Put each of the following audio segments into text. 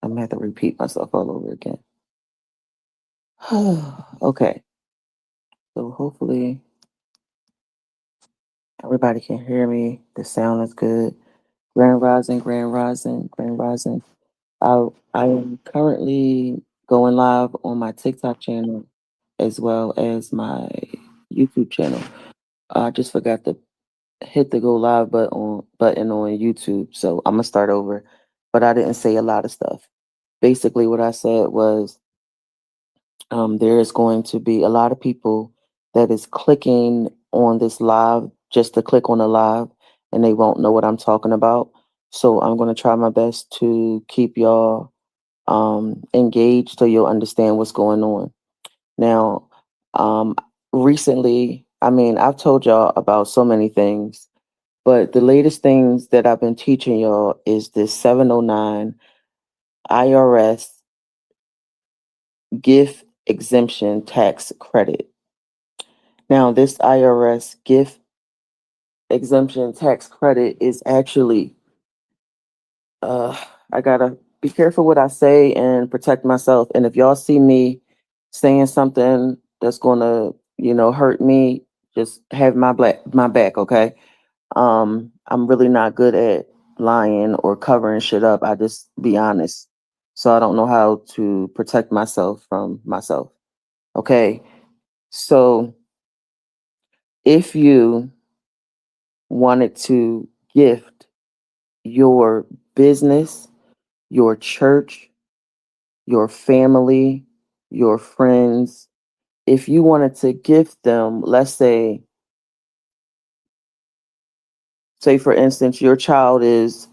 I'm gonna have to repeat myself all over again. Okay, so hopefully everybody can hear me. The sound is good. Grand Rising, Grand Rising, Grand Rising. I am currently going live on my TikTok channel as well as my YouTube channel. I just forgot to hit the go live button on YouTube, so I'm gonna start over. But I didn't say a lot of stuff. Basically, what I said was there is going to be a lot of people that is clicking on this live just to click on the live, and they won't know what I'm talking about. So I'm going to try my best to keep y'all engaged so you'll understand what's going on. Now, um, recently, I mean, I've told y'all about so many things, but the latest things that I've been teaching y'all is this 709 IRS gift exemption tax credit. Now, this IRS gift exemption tax credit is actually, I gotta be careful what I say and protect myself. And if y'all see me saying something that's gonna, hurt me, just have my back, okay? I'm really not good at lying or covering shit up. I just be honest. So I don't know how to protect myself from myself. Okay. So if you wanted to gift your business, your church, your family, your friends, if you wanted to gift them, let's say for instance, your child is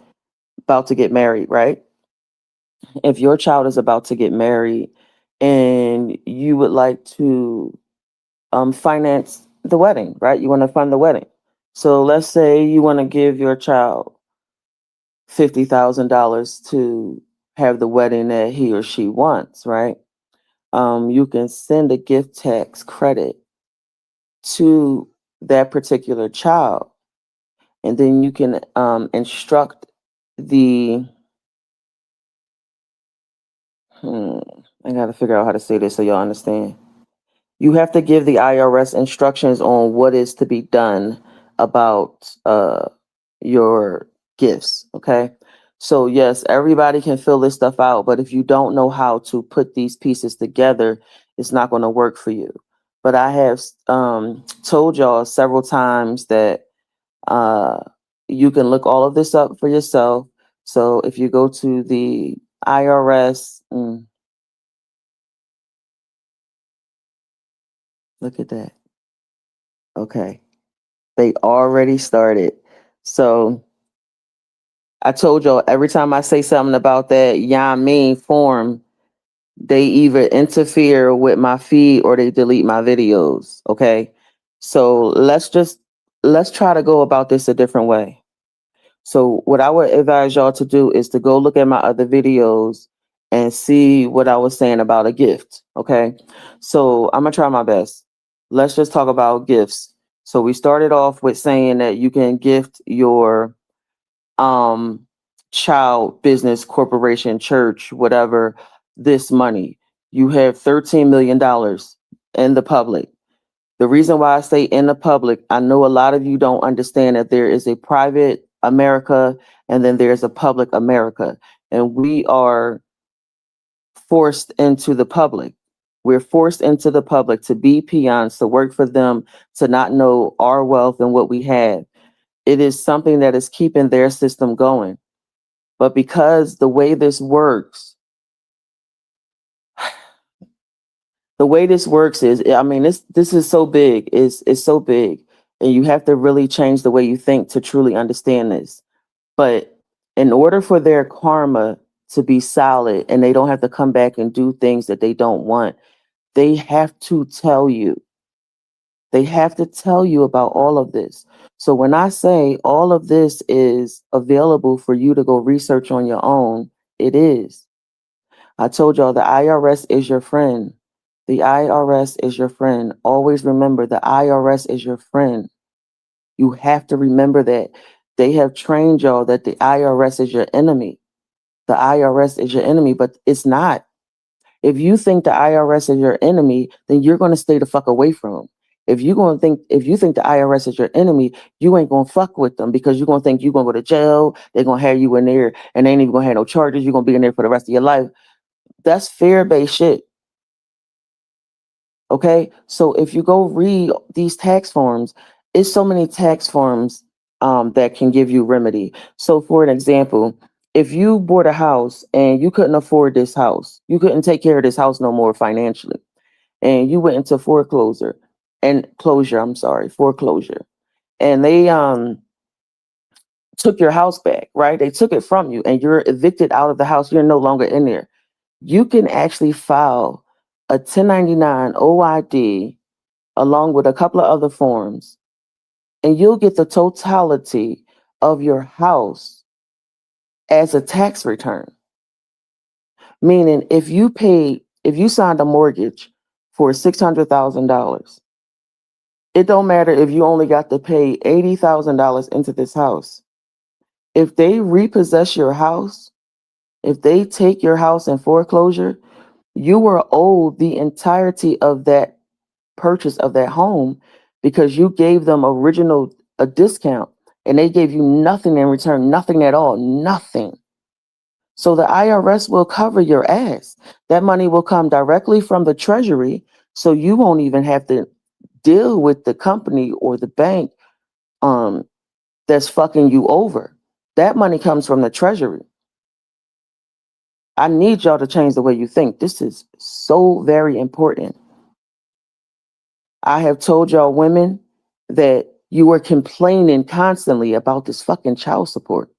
about to get married, right? If your child is about to get married and you would like to finance the wedding, right? You want to fund the wedding. So let's say you want to give your child $50,000 to have the wedding that he or she wants, right? You can send a gift tax credit to that particular child, and then you can instruct the. I got to figure out how to say this so y'all understand. You have to give the IRS instructions on what is to be done about your gifts. Okay. So, yes, everybody can fill this stuff out, but if you don't know how to put these pieces together, it's not going to work for you. But I have told y'all several times that uh, you can look all of this up for yourself. So, if you go to the IRS, look at that. Okay. They already started. So I told y'all every time I say something about that Yamin form, they either interfere with my feed or they delete my videos. Okay. So let's try to go about this a different way. So what I would advise y'all to do is to go look at my other videos and see what I was saying about a gift. Okay. So I'm gonna try my best. Let's just talk about gifts. So we started off with saying that you can gift your um child, business, corporation, church, whatever, this money. You have $13 million in the public. The reason why I say in the public, I know a lot of you don't understand that there is a private America and then there's a public America. And we are forced into the public. We're forced into the public to be peons, to work for them, to not know our wealth and what we have. It is something that is keeping their system going. But because the way this works is, I mean, this is so big, it's so big, and you have to really change the way you think to truly understand this. But in order for their karma to be solid and they don't have to come back and do things that they don't want, they have to tell you. They have to tell you about all of this. So when I say all of this is available for you to go research on your own, it is. I told y'all the IRS is your friend. The IRS is your friend. Always remember the IRS is your friend. You have to remember that. They have trained y'all that the IRS is your enemy. the IRS is your enemy, but it's not. If you think the IRS is your enemy, then you're going to stay the fuck away from them. If you think the IRS is your enemy, you ain't gonna fuck with them because you're gonna think you're gonna go to jail. They're gonna have you in there, and they ain't even gonna have no charges. You're gonna be in there for the rest of your life. That's fear-based shit. Okay, so if you go read these tax forms, it's so many tax forms that can give you remedy. So, for an example, if you bought a house and you couldn't afford this house, you couldn't take care of this house no more financially, and you went into foreclosure, and they took your house back, right? They took it from you, and you're evicted out of the house. You're no longer in there. You can actually file a 1099 OID along with a couple of other forms, and you'll get the totality of your house as a tax return. Meaning, if you signed a mortgage for $600,000, it don't matter if you only got to pay $80,000 into this house. If they repossess your house, if they take your house in foreclosure, you were owed the entirety of that purchase of that home because you gave them a discount and they gave you nothing in return, nothing at all, nothing. So the IRS will cover your ass. That money will come directly from the treasury, so you won't even have to deal with the company or the bank um that's fucking you over. That money comes from the treasury. I need y'all to change the way you think. This is so very important. I have told y'all women that you were complaining constantly about this fucking child support.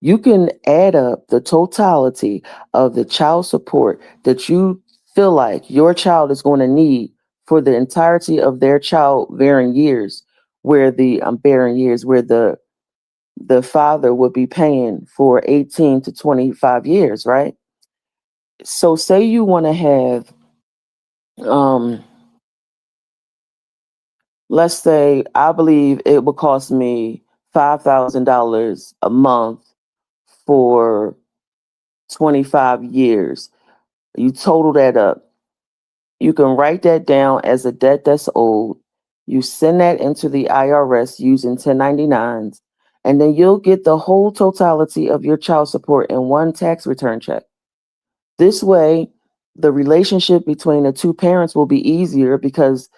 You can add up the totality of the child support that you feel like your child is going to need for the entirety of their child bearing years, where the father would be paying for 18 to 25 years, right? So say you want to have um let's say I believe it would cost me $5,000 a month for 25 years. You total that up. You can write that down as a debt that's owed. You send that into the IRS using 1099s, and then you'll get the whole totality of your child support in one tax return check. This way, the relationship between the two parents will be easier because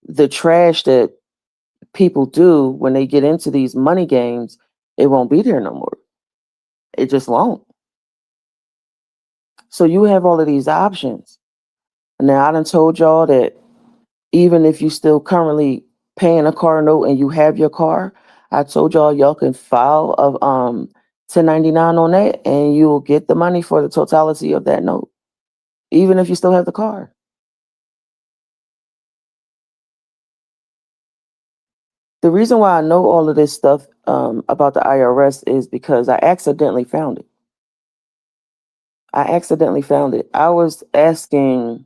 the trash that people do when they get into these money games, it won't be there no more. It just won't. So you have all of these options. Now, I done told y'all that even if you still currently paying a car note and you have your car, I told y'all can file a 1099 on that and you will get the money for the totality of that note, even if you still have the car. The reason why I know all of this stuff about the IRS is because I accidentally found it. I was asking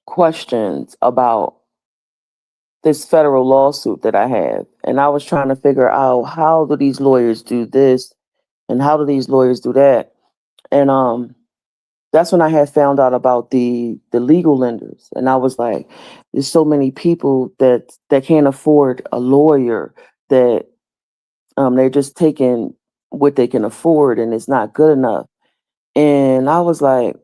questions about this federal lawsuit that I have, and I was trying to figure out how do these lawyers do this and how do these lawyers do that. And that's when I had found out about the legal lenders, and I was like, there's so many people that can't afford a lawyer, that they're just taking what they can afford and it's not good enough. And I was like,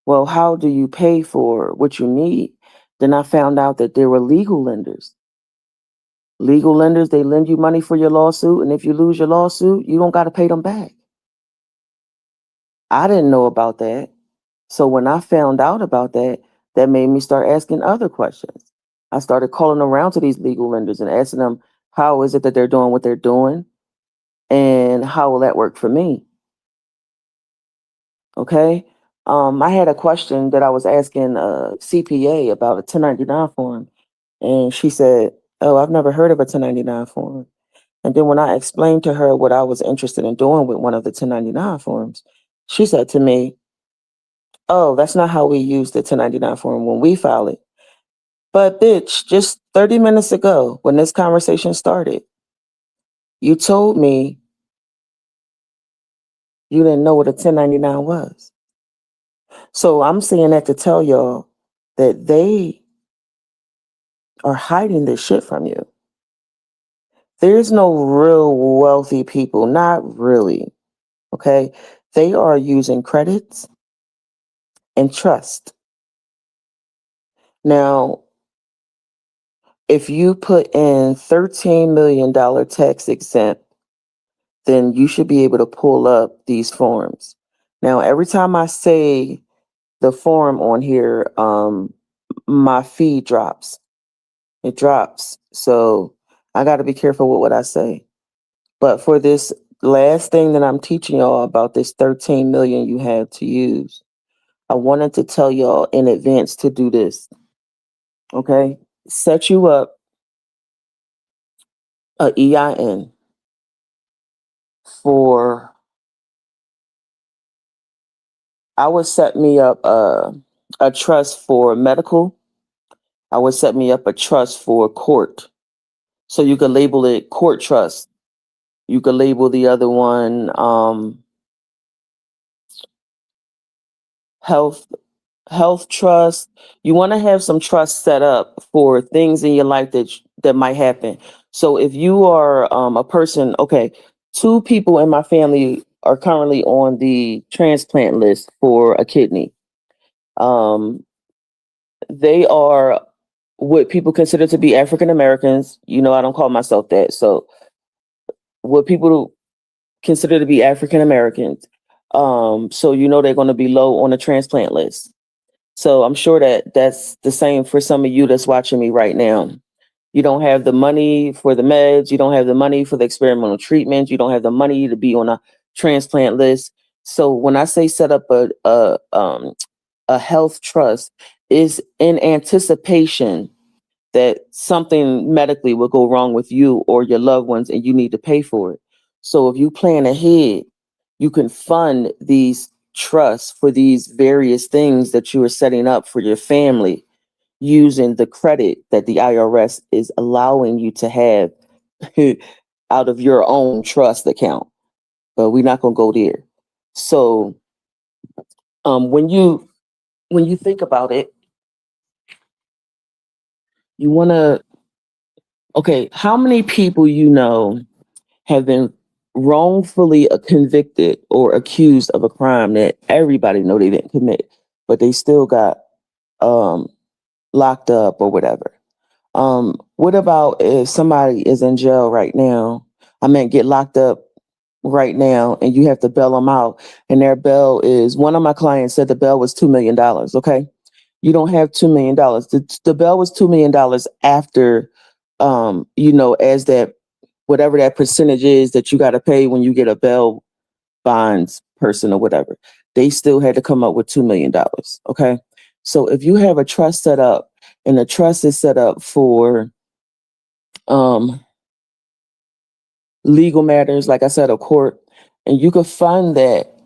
well, how do you pay for what you need? Then I found out that there were legal lenders. Legal lenders, they lend you money for your lawsuit, and if you lose your lawsuit, you don't got to pay them back. I didn't know about that. So when I found out about that, that made me start asking other questions. I started calling around to these legal lenders and asking them, how is it that they're doing what they're doing? And how will that work for me? Okay. I had a question that I was asking a CPA about a 1099 form. And she said, oh, I've never heard of a 1099 form. And then when I explained to her what I was interested in doing with one of the 1099 forms, she said to me, oh, that's not how we use the 1099 form when we file it. But bitch, just 30 minutes ago, when this conversation started, you told me You didn't know what a 1099 was. So I'm saying that to tell y'all that they are hiding this shit from you. There's no real wealthy people, not really. Okay. They are using credits and trust. Now, if you put in $13 million tax exempt, then you should be able to pull up these forms. Now, every time I say the form on here, my feed drops. It drops. So I got to be careful with what I say. But for this last thing that I'm teaching y'all about this 13 million you have to use, I wanted to tell y'all in advance to do this. Okay? Set you up a EIN for, I would set me up a trust for medical. I would set me up a trust for court. So you could label it court trust. You could label the other one health trust. You want to have some trust set up for things in your life that might happen. So if you are a person, okay, 2 people in my family are currently on the transplant list for a kidney. They are what people consider to be African Americans. You know, I don't call myself that. So what people consider to be African Americans. So you know they're going to be low on the transplant list. So I'm sure that that's the same for some of you that's watching me right now. You don't have the money for the meds. You don't have the money for the experimental treatment. You don't have the money to be on a transplant list. So when I say set up a health trust, is in anticipation that something medically will go wrong with you or your loved ones and you need to pay for it. So if you plan ahead, you can fund these trusts for these various things that you are setting up for your family using the credit that the IRS is allowing you to have out of your own trust account. But we're not going to go there. So when you think about it, you want to, okay, how many people you know have been wrongfully convicted or accused of a crime that everybody know they didn't commit, but they still got locked up or whatever? What about if somebody is in jail right now? I mean, get locked up right now, and you have to bail them out, and their bail is, one of my clients said the bail was $2 million. Okay, you don't have $2 million. The bail was $2 million after, as that whatever that percentage is that you got to pay when you get a bail bonds person or whatever. They still had to come up with $2 million. Okay, so if you have a trust set up, and the trust is set up for legal matters, like I said, a court, and you could fund that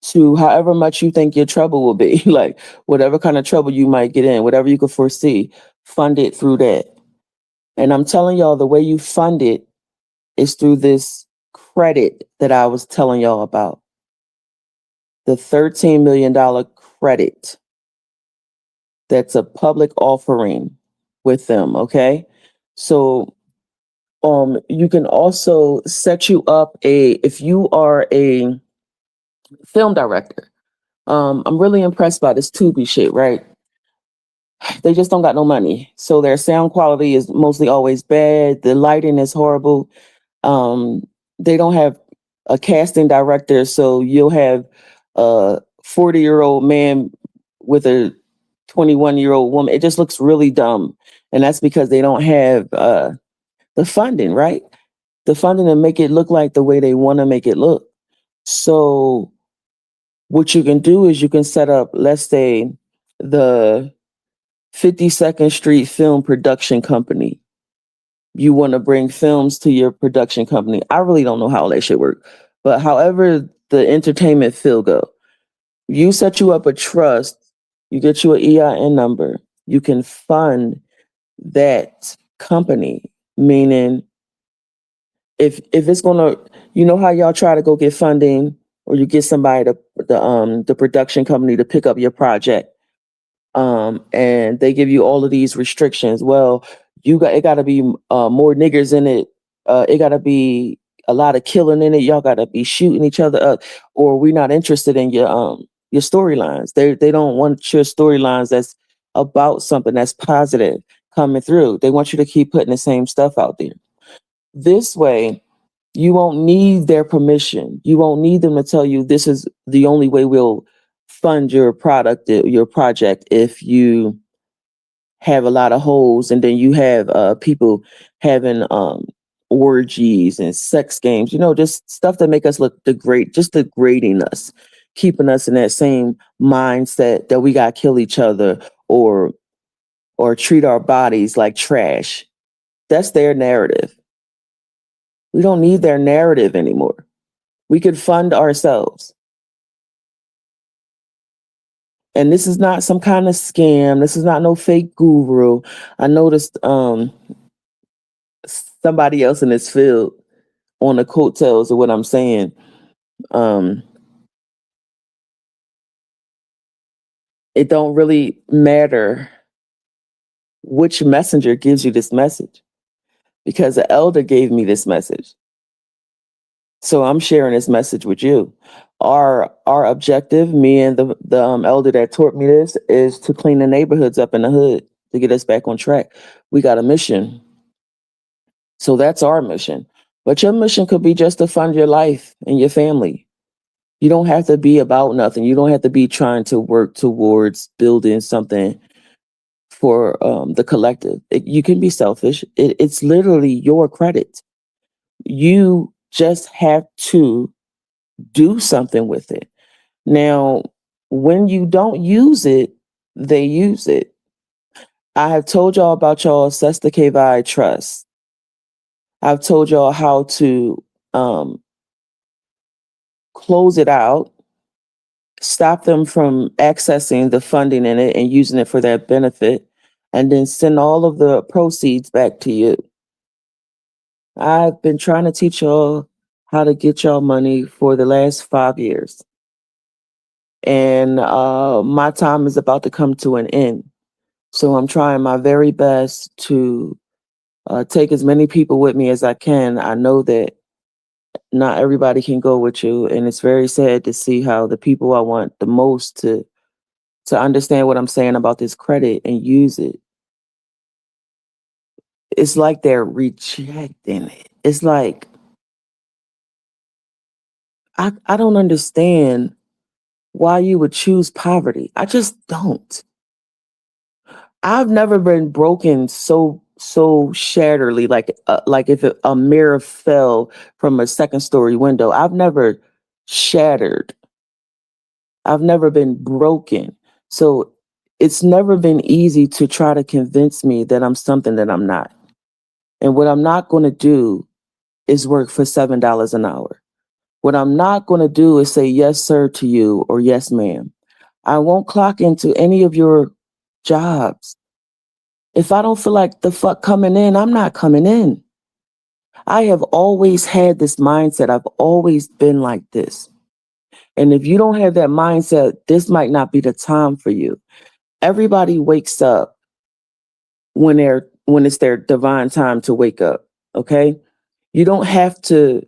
to however much you think your trouble will be, like whatever kind of trouble you might get in, whatever you could foresee, fund it through that. And I'm telling y'all, the way you fund it is through this credit that I was telling y'all about. The $13 million credit. That's a public offering with them, okay? So you can also set you up if you are a film director. I'm really impressed by this Tubi shit, right? They just don't got no money. So their sound quality is mostly always bad. The lighting is horrible. They don't have a casting director, so you'll have a 40-year-old man with a 21-year-old woman. It just looks really dumb. And that's because they don't have the funding, right? The funding to make it look like the way they want to make it look. So what you can do is you can set up, let's say, the 52nd Street Film Production Company. You want to bring films to your production company. I really don't know how that shit work, but however the entertainment field go, you set you up a trust, you get you an EIN number, you can fund that company, meaning if it's gonna, you know how y'all try to go get funding or you get somebody to the production company to pick up your project, and they give you all of these restrictions. Well, it got to be more niggers in it. It got to be a lot of killing in it. Y'all got to be shooting each other up, or we're not interested in your storylines. They don't want your storylines that's about something that's positive coming through. They want you to keep putting the same stuff out there. This way, you won't need their permission. You won't need them to tell you this is the only way we'll fund your product, your project, if you have a lot of holes and then you have people having orgies and sex games, just stuff that make us look just degrading us, keeping us in that same mindset that we got to kill each other or treat our bodies like trash. That's their narrative. We don't need their narrative anymore. We could fund ourselves. And this is not some kind of scam. This is not no fake guru. I noticed somebody else in this field on the coattails of what I'm saying. It don't really matter which messenger gives you this message, because the elder gave me this message. So I'm sharing this message with you. Our objective, me and the elder that taught me this, is to clean the neighborhoods up in the hood to get us back on track. We got a mission. So that's our mission. But your mission could be just to fund your life and your family. You don't have to be about nothing. You don't have to be trying to work towards building something for the collective. You can be selfish. It's literally your credit. You just have to do something with it. Now, when you don't use it, they use it. I have told y'all about y'all Sesta Kvi Trust. I've told y'all how to close it out, stop them from accessing the funding in it and using it for their benefit, and then send all of the proceeds back to you. I've been trying to teach y'all how to get y'all money for the last 5 years. And my time is about to come to an end. So I'm trying my very best to take as many people with me as I can. I know that not everybody can go with you, and it's very sad to see how the people I want the most to understand what I'm saying about this credit and use it, it's like they're rejecting it. It's like, I don't understand why you would choose poverty. I just don't. I've never been broken so shatterly, like if a mirror fell from a second story window. I've never shattered. I've never been broken. So it's never been easy to try to convince me that I'm something that I'm not. And what I'm not going to do is work for $7 an hour. What I'm not going to do is say yes, sir, to you or yes, ma'am. I won't clock into any of your jobs. If I don't feel like the fuck coming in, I'm not coming in. I have always had this mindset. I've always been like this. And if you don't have that mindset, this might not be the time for you. Everybody wakes up when it's their divine time to wake up. Okay? You don't have to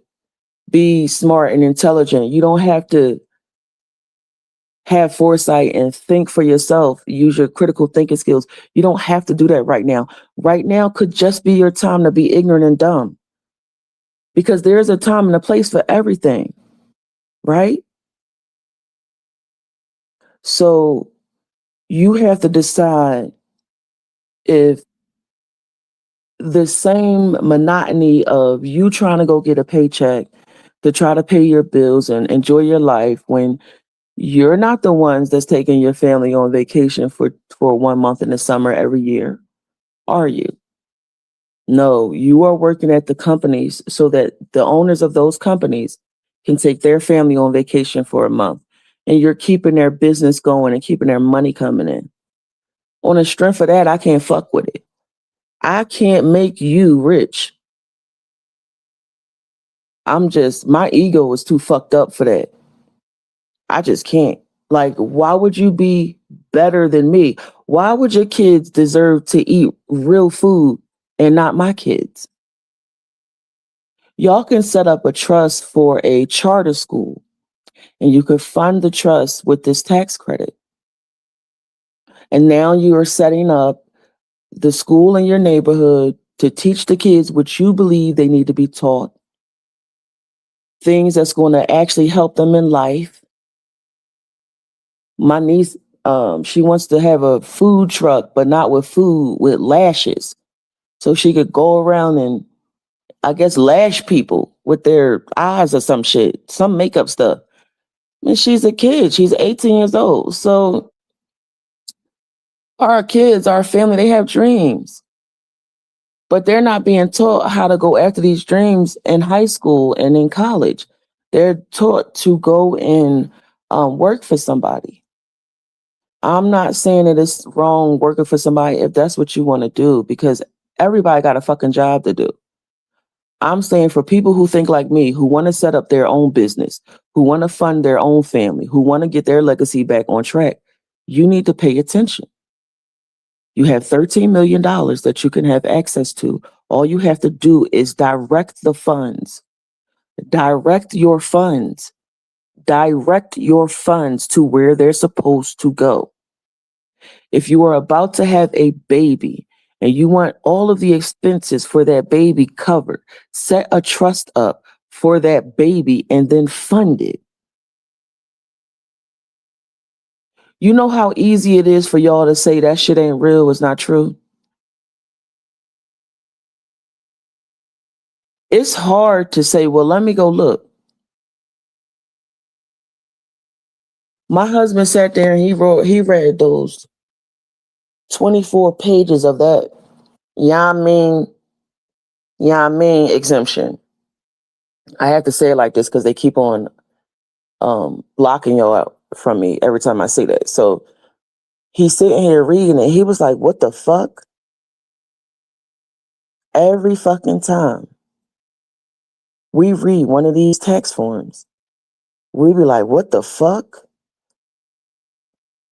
be smart and intelligent. You don't have to have foresight and think for yourself. Use your critical thinking skills. You don't have to do that right now. Right now could just be your time to be ignorant and dumb. Because there is a time and a place for everything, right? So you have to decide if the same monotony of you trying to go get a paycheck to try to pay your bills and enjoy your life when you're not the ones that's taking your family on vacation for 1 month in the summer every year, are you? No, you are working at the companies so that the owners of those companies can take their family on vacation for a month. And you're keeping their business going and keeping their money coming in. On the strength of that, I can't fuck with it. I can't make you rich. My ego is too fucked up for that. I just can't. Like, why would you be better than me? Why would your kids deserve to eat real food and not my kids? Y'all can set up a trust for a charter school and you could fund the trust with this tax credit. And now you are setting up the school in your neighborhood to teach the kids what you believe they need to be taught, things that's going to actually help them in life. My niece, she wants to have a food truck, but not with food, with lashes. So she could go around and, I guess, lash people with their eyes or some shit, some makeup stuff. And she's a kid. She's 18 years old. So our kids, our family, they have dreams, but they're not being taught how to go after these dreams in high school and in college. They're taught to go and work for somebody. I'm not saying that it's wrong working for somebody if that's what you want to do, because everybody got a fucking job to do. I'm saying for people who think like me, who want to set up their own business, who want to fund their own family, who want to get their legacy back on track, you need to pay attention. You have $13 million that you can have access to. All you have to do is direct the funds. Direct your funds. Direct your funds to where they're supposed to go. If you are about to have a baby and you want all of the expenses for that baby covered, set a trust up for that baby and then fund it. You know how easy it is for y'all to say that shit ain't real, it's not true? It's hard to say, well, let me go look. My husband sat there and he read those 24 pages of that Yamin exemption. I have to say it like this because they keep on blocking y'all out from me every time I say that. So he's sitting here reading it. He was like, what the fuck? Every fucking time we read one of these tax forms, we be like, what the fuck?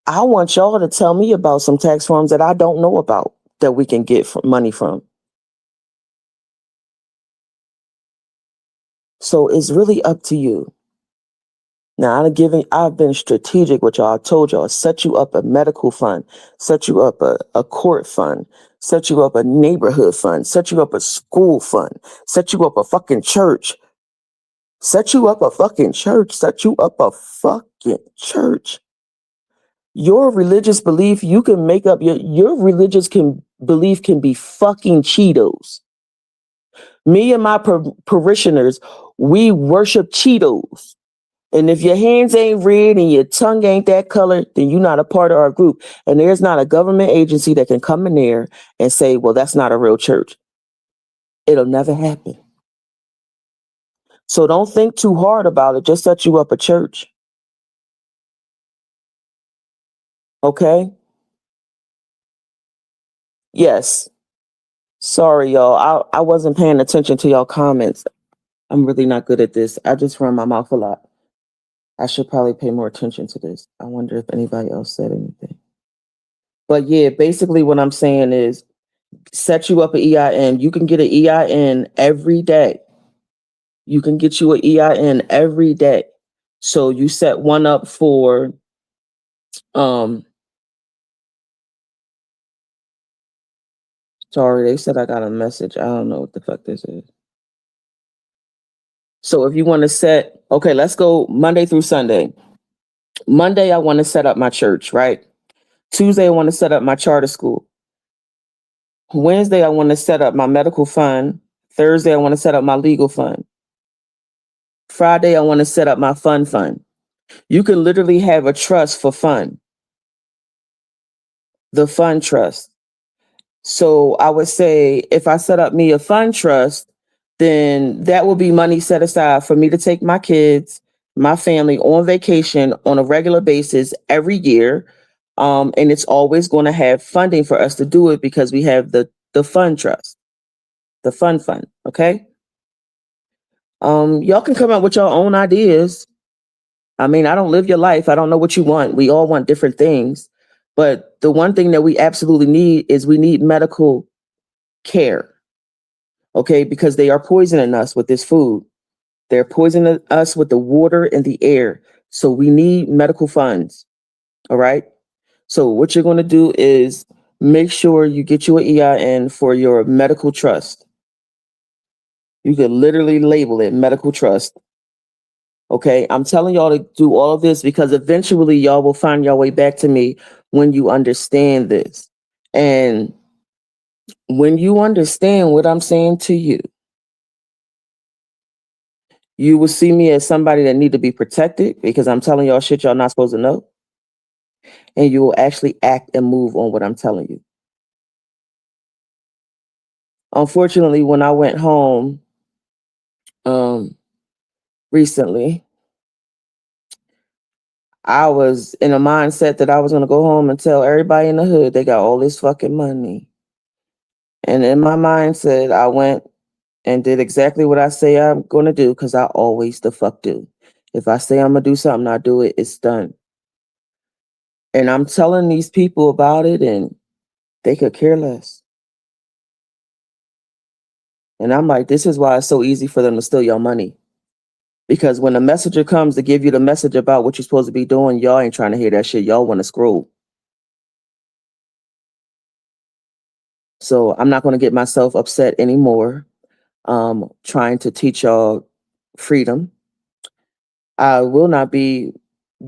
I want y'all to tell me about some tax forms that I don't know about that we can get money from. So it's really up to you. Now, I've been strategic with y'all. I told y'all, set you up a medical fund, set you up a court fund, set you up a neighborhood fund, set you up a school fund, set you up a fucking church, set you up a fucking church, set you up a fucking church. Your religious belief, you can make up your religious belief can be fucking Cheetos. Me and my parishioners, we worship Cheetos. And if your hands ain't red and your tongue ain't that color, then you're not a part of our group. And there's not a government agency that can come in there and say, well, that's not a real church. It'll never happen. So don't think too hard about it. Just set you up a church. Okay? Yes. Sorry, y'all. I wasn't paying attention to y'all comments. I'm really not good at this. I just run my mouth a lot. I should probably pay more attention to this. I wonder if anybody else said anything. But yeah, basically what I'm saying is set you up an EIN. You can get an EIN every day. You can get you an EIN every day. So you set one up for sorry, they said I got a message. I don't know what the fuck this is. So if you want to set, okay, let's go Monday through Sunday. Monday, I want to set up my church, right? Tuesday, I want to set up my charter school. Wednesday, I want to set up my medical fund. Thursday, I want to set up my legal fund. Friday, I want to set up my fund. You can literally have a trust for fun. The fund trust. So I would say if I set up me a fund trust, then that will be money set aside for me to take my kids, my family on vacation on a regular basis every year. And it's always going to have funding for us to do it because we have the fund trust, the fund. Okay. Y'all can come up with your own ideas. I mean, I don't live your life. I don't know what you want. We all want different things. But the one thing that we absolutely need is we need medical care. Okay, because they are poisoning us with this food. They're poisoning us with the water and the air. So we need medical funds. All right. So what you're going to do is make sure you get you an EIN for your medical trust. You could literally label it medical trust. Okay. I'm telling y'all to do all of this because eventually y'all will find your way back to me when you understand this. And when you understand what I'm saying to you, you will see me as somebody that need to be protected because I'm telling y'all shit y'all not supposed to know. And you will actually act and move on what I'm telling you. Unfortunately, when I went home recently, I was in a mindset that I was going to go home and tell everybody in the hood they got all this fucking money. And in my mindset, I went and did exactly what I say I'm going to do because I always the fuck do. If I say I'm going to do something, I do it, it's done. And I'm telling these people about it and they could care less. And I'm like, this is why it's so easy for them to steal your money. Because when a messenger comes to give you the message about what you're supposed to be doing, y'all ain't trying to hear that shit. Y'all want to scroll. So I'm not going to get myself upset anymore. Trying to teach y'all freedom. I will not be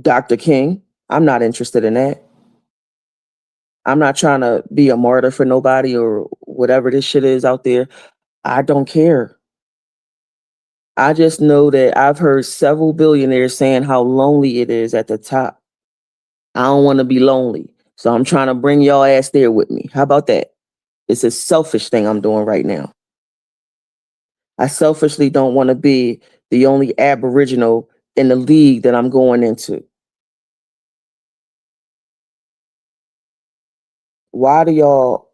Dr. King. I'm not interested in that. I'm not trying to be a martyr for nobody or whatever this shit is out there. I don't care. I just know that I've heard several billionaires saying how lonely it is at the top. I don't want to be lonely. So I'm trying to bring y'all ass there with me. How about that? It's a selfish thing I'm doing right now. I selfishly don't want to be the only Aboriginal in the league that I'm going into. Why do y'all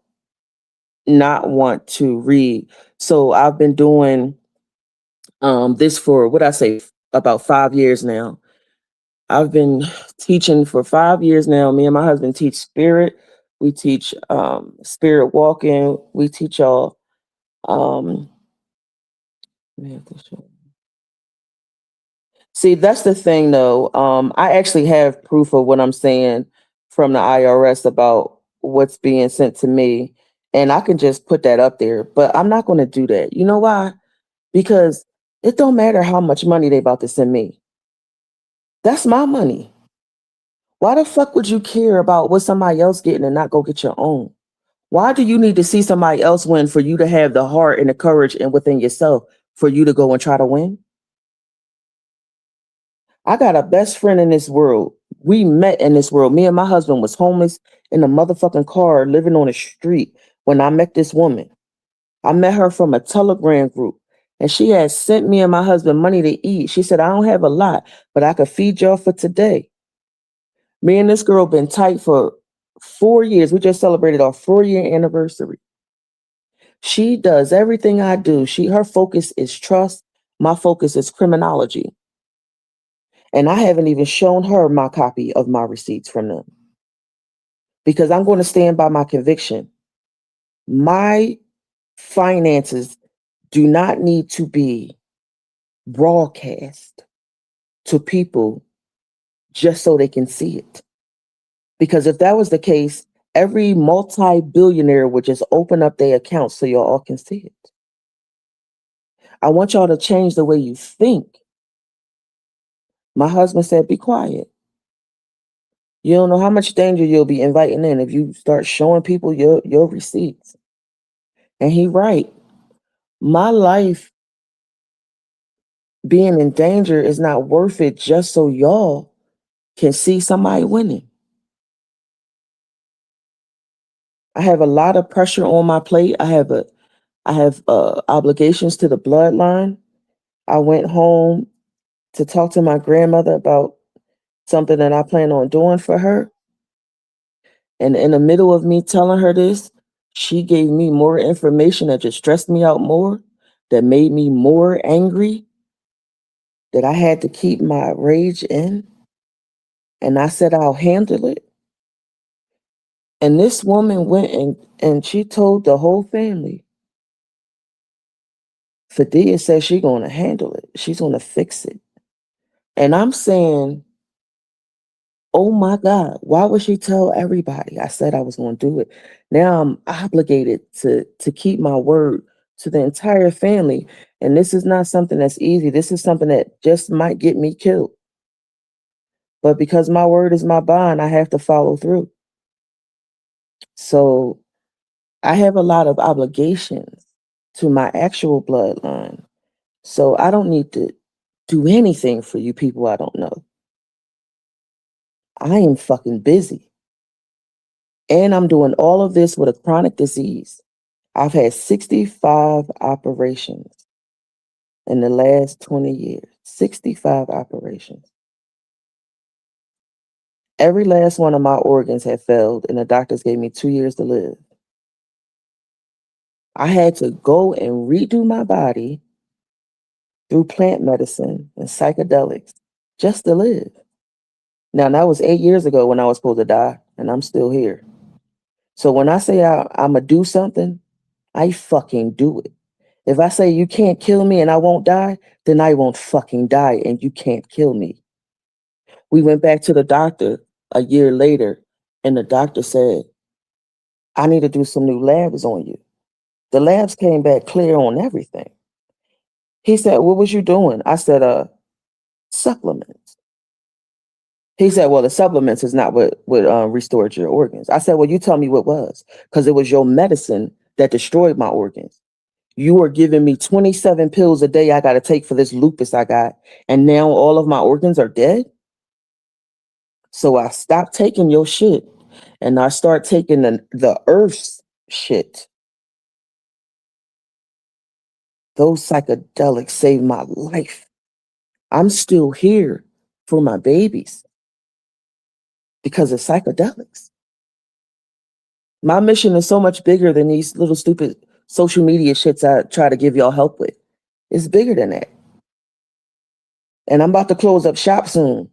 not want to read? So I've been doing this for what I say about 5 years now. I've been teaching for 5 years now. Me and my husband teach spirit. We teach spirit walking. We teach y'all see, that's the thing though. I actually have proof of what I'm saying from the IRS about what's being sent to me. And I can just put that up there, but I'm not going to do that. You know why? Because it don't matter how much money they about to send me. That's my money. Why the fuck would you care about what somebody else getting and not go get your own? Why do you need to see somebody else win for you to have the heart and the courage and within yourself for you to go and try to win? I got a best friend in this world. We met in this world. Me and my husband was homeless in a motherfucking car living on the street when I met this woman. I met her from a Telegram group and she had sent me and my husband money to eat. She said, I don't have a lot, but I could feed y'all for today. Me and this girl been tight for 4 years. We just celebrated our 4-year anniversary. She does everything I do. Her focus is trust. My focus is criminology. And I haven't even shown her my copy of my receipts from them because I'm going to stand by my conviction. My finances do not need to be broadcast to people just so they can see it. Because if that was the case, every multi-billionaire would just open up their accounts so y'all all can see it. I want y'all to change the way you think. My husband said, be quiet. You don't know how much danger you'll be inviting in if you start showing people your receipts. And he right. My life being in danger is not worth it just so y'all can see somebody winning. I have a lot of pressure on my plate. I have obligations to the bloodline. I went home to talk to my grandmother about something that I plan on doing for her. And in the middle of me telling her this, she gave me more information that just stressed me out more, that made me more angry. that I had to keep my rage in, and I said I'll handle it. And this woman went and she told the whole family, Fadia says she's going to handle it. She's going to fix it. And I'm saying, oh my God, why would she tell everybody? I said I was going to do it. Now I'm obligated to keep my word to the entire family. And this is not something that's easy. This is something that just might get me killed. But because my word is my bond, I have to follow through. So I have a lot of obligations to my actual bloodline. So I don't need to do anything for you people I don't know. I am fucking busy. And I'm doing all of this with a chronic disease. I've had 65 operations in the last 20 years. 65 operations. Every last one of my organs had failed, and the doctors gave me 2 years to live. I had to go and redo my body through plant medicine and psychedelics just to live. Now, that was 8 years ago when I was supposed to die, and I'm still here. So when I say I'm going to do something, I fucking do it. If I say you can't kill me and I won't die, then I won't fucking die and you can't kill me. We went back to the doctor a year later, and the doctor said, I need to do some new labs on you. The labs came back clear on everything. He said, what was you doing? I said, supplements. He said, well, the supplements is not what restored your organs. I said, well, you tell me what was, because it was your medicine that destroyed my organs. You are giving me 27 pills a day I got to take for this lupus I got, and now all of my organs are dead? So I stopped taking your shit, and I start taking the earth's shit. Those psychedelics saved my life. I'm still here for my babies because of psychedelics. My mission is so much bigger than these little stupid social media shits I try to give y'all help with. It's bigger than that. And I'm about to close up shop soon.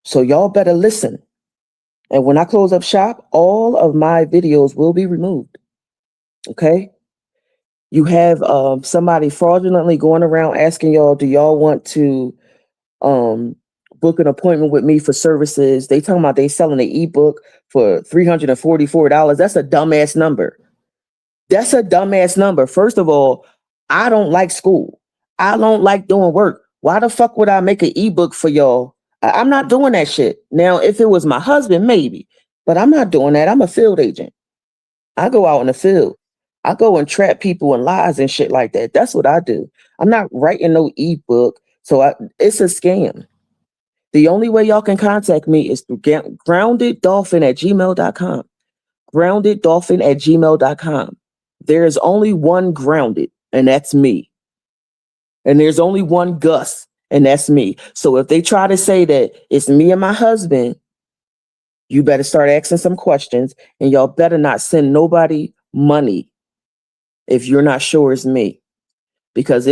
So y'all better listen. And when I close up shop, all of my videos will be removed. Okay? You have somebody fraudulently going around asking y'all, do y'all want to book an appointment with me for services? They talking about they selling an ebook for $344. That's a dumbass number. That's a dumbass number. First of all, I don't like school. I don't like doing work. Why the fuck would I make an ebook for y'all? I'm not doing that shit. Now, if it was my husband, maybe, but I'm not doing that. I'm a field agent. I go out in the field. I go and trap people in lies and shit like that. That's what I do. I'm not writing no ebook. So it's a scam. The only way y'all can contact me is through groundeddolphin@gmail.com. Groundeddolphin@gmail.com. There is only one grounded, and that's me. And there's only one Gus, and that's me. So if they try to say that it's me and my husband, you better start asking some questions, and y'all better not send nobody money if you're not sure it's me. Because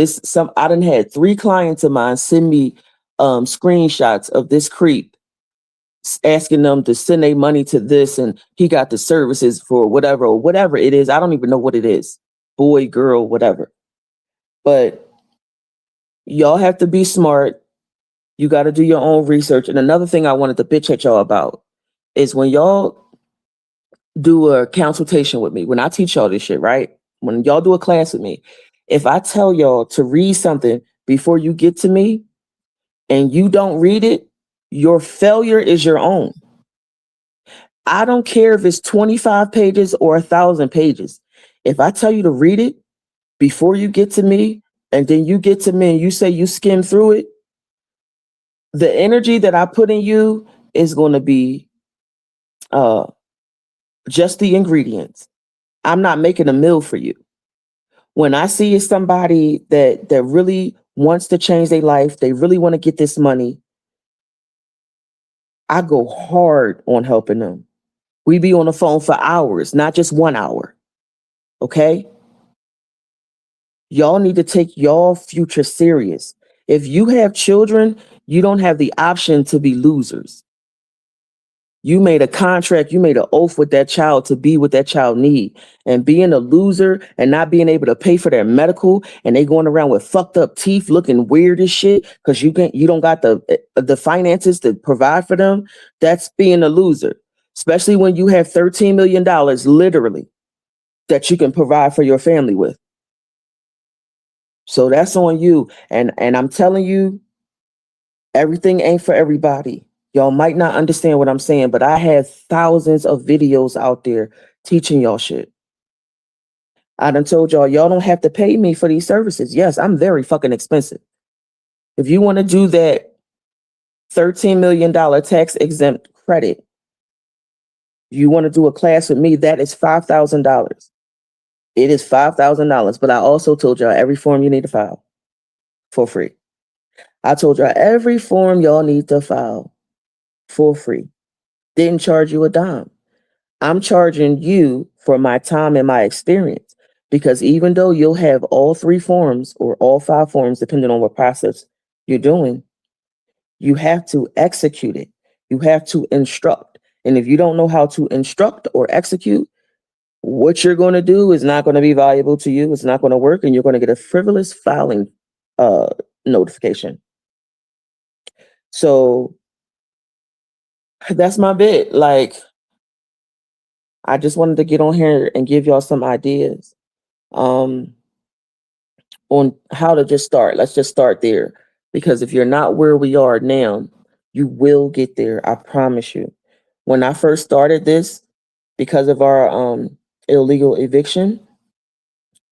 I done had 3 clients of mine send me screenshots of this creep asking them to send their money to this, and he got the services for whatever it is. I don't even know what it is. Boy, girl, whatever. But y'all have to be smart. You got to do your own research. And another thing I wanted to bitch at y'all about is when y'all do a consultation with me, when I teach y'all this shit, right? When y'all do a class with me, if I tell y'all to read something before you get to me and you don't read it, your failure is your own. I don't care if it's 25 pages or 1,000 pages. If I tell you to read it before you get to me, and then you get to me and you say you skim through it, the energy that I put in you is going to be just the ingredients. I'm not making a meal for you. When I see somebody that really wants to change their life, they really want to get this money, I go hard on helping them. We be on the phone for hours, not just 1 hour. Okay? Y'all need to take y'all future serious. If you have children, you don't have the option to be losers. You made a contract, you made an oath with that child to be what that child need. And being a loser and not being able to pay for their medical, and they going around with fucked up teeth looking weird as shit because you don't got the finances to provide for them, that's being a loser. Especially when you have $13 million literally that you can provide for your family with. So that's on you. And I'm telling you, everything ain't for everybody. Y'all might not understand what I'm saying, but I have thousands of videos out there teaching y'all shit. I done told y'all don't have to pay me for these services. Yes, I'm very fucking expensive. If you want to do that $13 million tax exempt credit, you want to do a class with me, that is $5,000. It is $5,000. But I also told y'all every form you need to file for free. I told y'all every form y'all need to file for free. Didn't charge you a dime. I'm charging you for my time and my experience, because even though you'll have all 3 forms or all 5 forms, depending on what process you're doing, you have to execute it. You have to instruct. And if you don't know how to instruct or execute, what you're going to do is not going to be valuable to you. It's not going to work, and you're going to get a frivolous filing notification. So that's my bit. Like, I just wanted to get on here and give y'all some ideas on how to just start. Let's just start there. Because if you're not where we are now, you will get there. I promise you. When I first started this, because of our illegal eviction,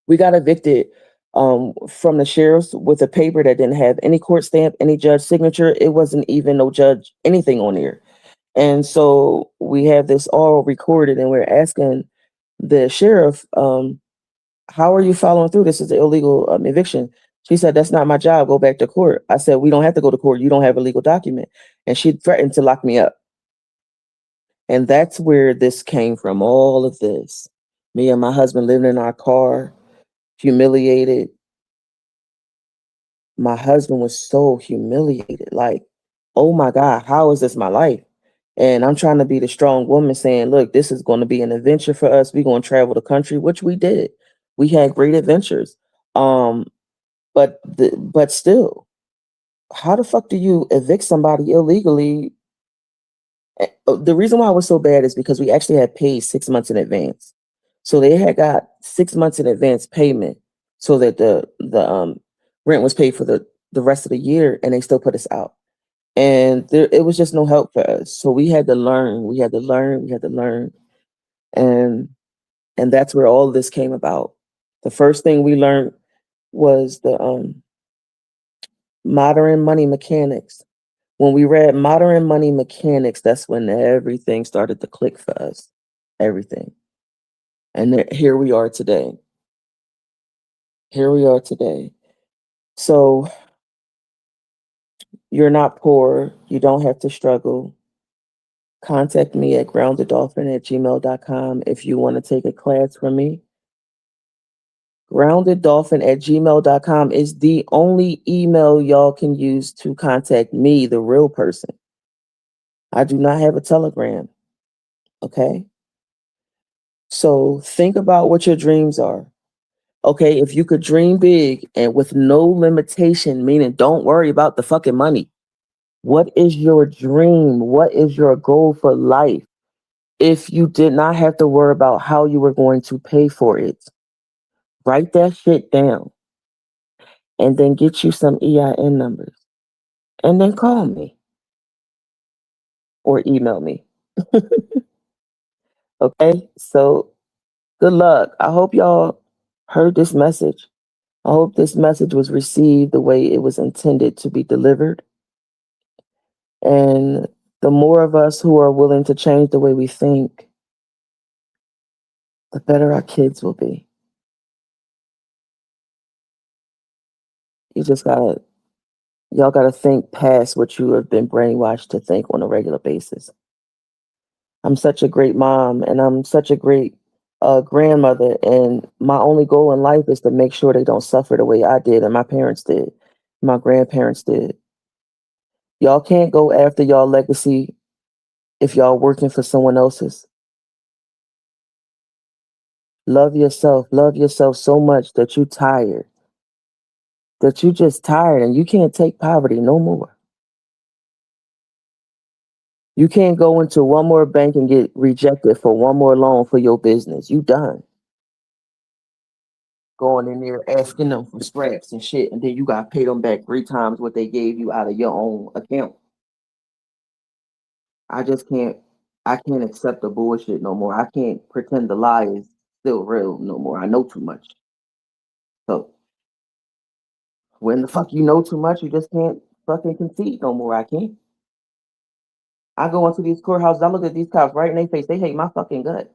we got evicted from the sheriff's with a paper that didn't have any court stamp, any judge signature. It wasn't even no judge, anything on there. And so we have this all recorded, and we're asking the sheriff, how are you following through? This is an illegal eviction. She said, that's not my job. Go back to court. I said, we don't have to go to court. You don't have a legal document. And she threatened to lock me up. And that's where this came from, all of this. Me and my husband living in our car, humiliated. My husband was so humiliated. Like, oh my God, how is this my life? And I'm trying to be the strong woman saying, look, this is going to be an adventure for us. We're going to travel the country, which we did. We had great adventures. But still, how the fuck do you evict somebody illegally? The reason why it was so bad is because we actually had paid 6 months in advance. So they had got 6 months in advance payment so that the rent was paid for the rest of the year, and they still put us out. And it was just no help for us. So we had to learn. We had to learn. And that's where all this came about. The first thing we learned was the modern money mechanics. When we read modern money mechanics, that's when everything started to click for us. Everything. And here we are today. Here we are today. So you're not poor. You don't have to struggle. Contact me at groundeddolphin@gmail.com if you want to take a class from me. Groundeddolphin@gmail.com is the only email y'all can use to contact me, the real person. I do not have a Telegram. Okay? So think about what your dreams are. Okay, if you could dream big and with no limitation, meaning don't worry about the fucking money. What is your dream? What is your goal for life? If you did not have to worry about how you were going to pay for it, write that shit down and then get you some EIN numbers and then call me or email me. Okay, so good luck. I hope y'all heard this message. I hope this message was received the way it was intended to be delivered. And the more of us who are willing to change the way we think, the better our kids will be. Y'all gotta think past what you have been brainwashed to think on a regular basis. I'm such a great mom, and I'm such a great grandmother, and my only goal in life is to make sure they don't suffer the way I did and my parents did. My grandparents did. Y'all can't go after y'all legacy if y'all working for someone else's. Love yourself. Love yourself so much that you tired. That you just tired and you can't take poverty no more. You can't go into one more bank and get rejected for one more loan for your business. You done. Going in there asking them for scraps and shit, and then you got to pay them back 3 times what they gave you out of your own account. I just can't. I can't accept the bullshit no more. I can't pretend the lie is still real no more. I know too much. So when the fuck you know too much, you just can't fucking concede no more. I can't. I go into these courthouses. I look at these cops right in their face. They hate my fucking gut.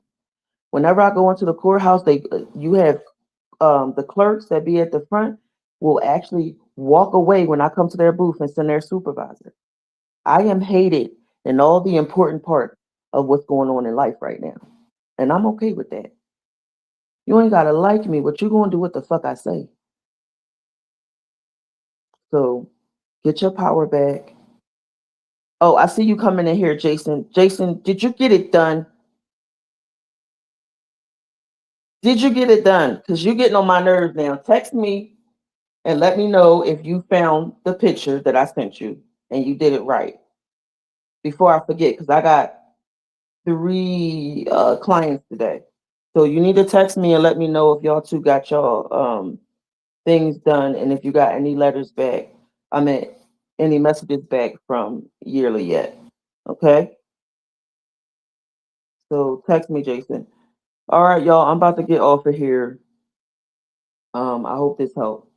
Whenever I go into the courthouse, you have the clerks that be at the front will actually walk away when I come to their booth and send their supervisor. I am hated in all the important part of what's going on in life right now. And I'm okay with that. You ain't gotta like me, but you gonna do what the fuck I say. So get your power back. Oh, I see you coming in here, Jason. Jason, did you get it done? Did you get it done? Because you're getting on my nerves now. Text me and let me know if you found the picture that I sent you and you did it right before I forget. Because I got 3 clients today. So you need to text me and let me know if y'all two got y'all things done and if you got any letters back. I mean, any messages back from Yearly yet. Okay? So text me, Jason. All right, y'all. I'm about to get off of here. I hope this helped.